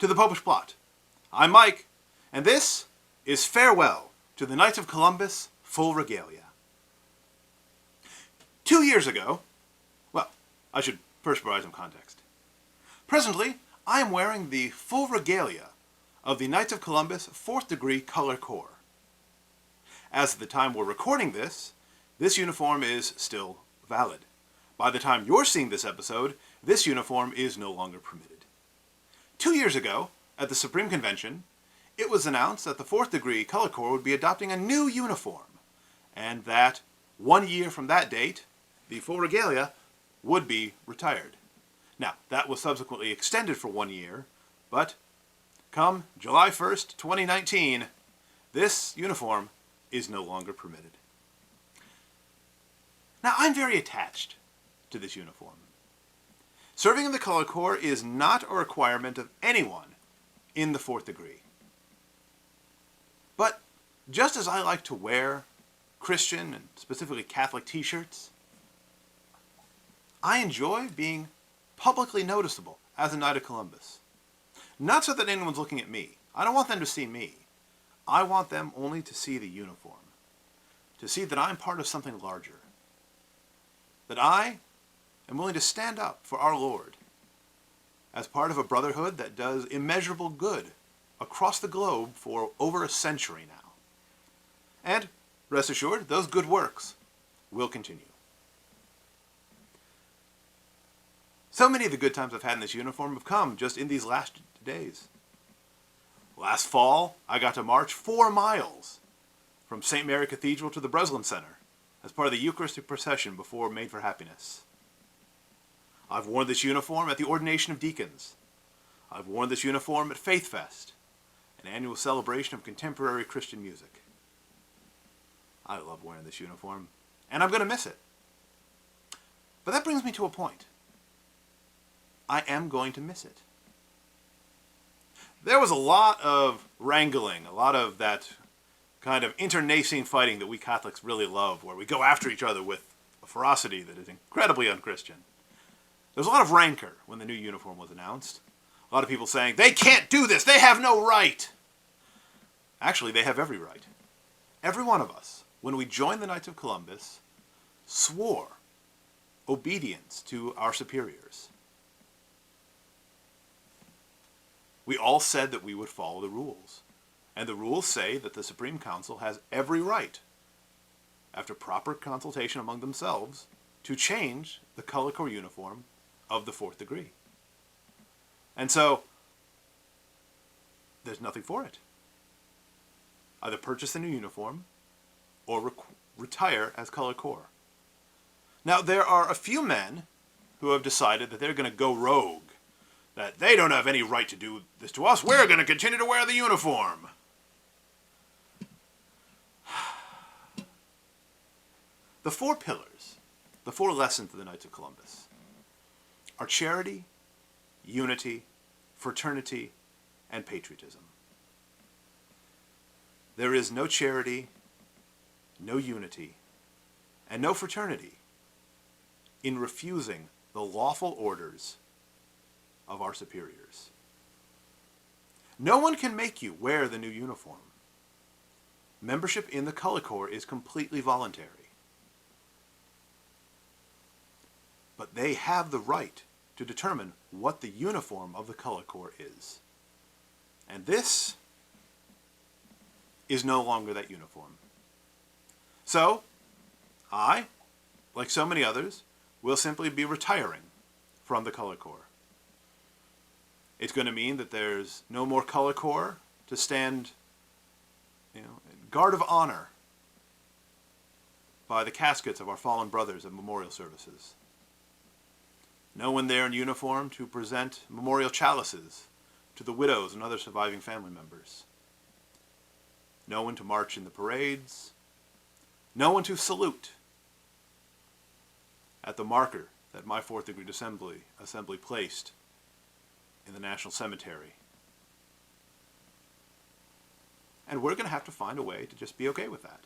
to the Popish plot. I'm Mike, and this is Farewell to the Knights of Columbus Full Regalia. 2 years ago, well, I should first provide some context. Presently, I am wearing the full regalia of the Knights of Columbus 4th degree color corps. As of the time we're recording this uniform is still valid. By the time you're seeing this episode, this uniform is no longer permitted. 2 years ago, at the Supreme Convention, it was announced that the 4th degree color corps would be adopting a new uniform, and that 1 year from that date, the full regalia would be retired. Now, that was subsequently extended for 1 year, but come July 1st, 2019, this uniform is no longer permitted. Now, I'm very attached to this uniform. Serving in the color corps is not a requirement of anyone in the 4th degree. But just as I like to wear Christian and specifically Catholic t-shirts, I enjoy being publicly noticeable as a Knight of Columbus. Not so that anyone's looking at me. I don't want them to see me. I want them only to see the uniform. To see that I'm part of something larger. That I am willing to stand up for our Lord as part of a brotherhood that does immeasurable good across the globe for over a century now. And rest assured, those good works will continue. So many of the good times I've had in this uniform have come just in these last days. Last fall, I got to march 4 miles from St. Mary Cathedral to the Breslin Center as part of the Eucharistic procession before Made for Happiness. I've worn this uniform at the ordination of deacons. I've worn this uniform at Faith Fest, an annual celebration of contemporary Christian music. I love wearing this uniform, and I'm going to miss it. But that brings me to a point. I am going to miss it. There was a lot of wrangling, a lot of that kind of internecine fighting that we Catholics really love, where we go after each other with a ferocity that is incredibly unchristian. There was a lot of rancor when the new uniform was announced. A lot of people saying, they can't do this, they have no right. Actually, they have every right. Every one of us, when we joined the Knights of Columbus, swore obedience to our superiors. We all said that we would follow the rules. And the rules say that the Supreme Council has every right, after proper consultation among themselves, to change the color corps uniform of the 4th degree. And so, there's nothing for it. Either purchase a new uniform, or retire as color corps. Now, there are a few men who have decided that they're going to go rogue, that they don't have any right to do this to us. We're going to continue to wear the uniform. The 4 pillars, the 4 lessons of the Knights of Columbus, are charity, unity, fraternity, and patriotism. There is no charity, no unity, and no fraternity in refusing the lawful orders of our superiors. No one can make you wear the new uniform. Membership in the color corps is completely voluntary. But they have the right to determine what the uniform of the color corps is. And this is no longer that uniform. So, I, like so many others, will simply be retiring from the color corps. It's going to mean that there's no more color corps to stand, guard of honor by the caskets of our fallen brothers at memorial services. No one there in uniform to present memorial chalices to the widows and other surviving family members. No one to march in the parades. No one to salute at the marker that my 4th degree assembly placed in the National Cemetery. And we're going to have to find a way to just be okay with that.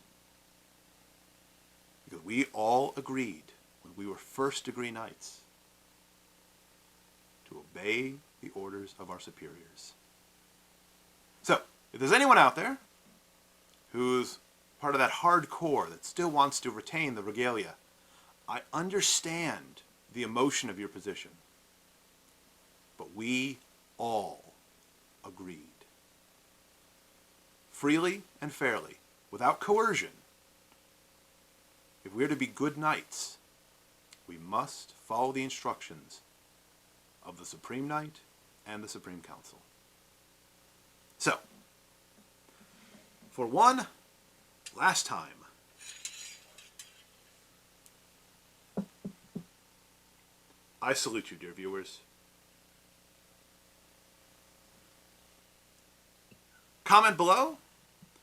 Because we all agreed when we were 1st degree knights to obey the orders of our superiors. If there's anyone out there who's part of that hardcore that still wants to retain the regalia, I understand the emotion of your position. But we all agreed. Freely and fairly, without coercion, if we're to be good knights, we must follow the instructions of the Supreme Knight and the Supreme Council. So, for one last time, I salute you, dear viewers. Comment below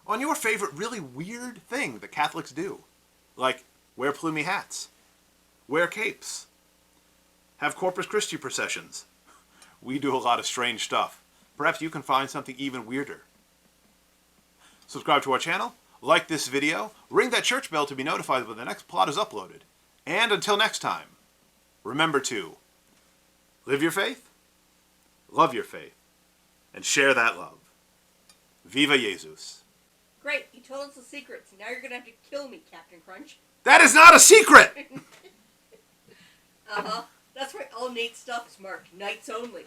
on your favorite really weird thing that Catholics do. Like wear plumy hats, wear capes, have Corpus Christi processions. We do a lot of strange stuff. Perhaps you can find something even weirder. Subscribe to our channel, like this video, ring that church bell to be notified when the next plot is uploaded. And until next time, remember to live your faith, love your faith, and share that love. Viva Jesus. Great, you told us the secrets. Now you're going to have to kill me, Captain Crunch. That is not a secret! Uh-huh. That's why all Nate's stuff is marked Knights Only.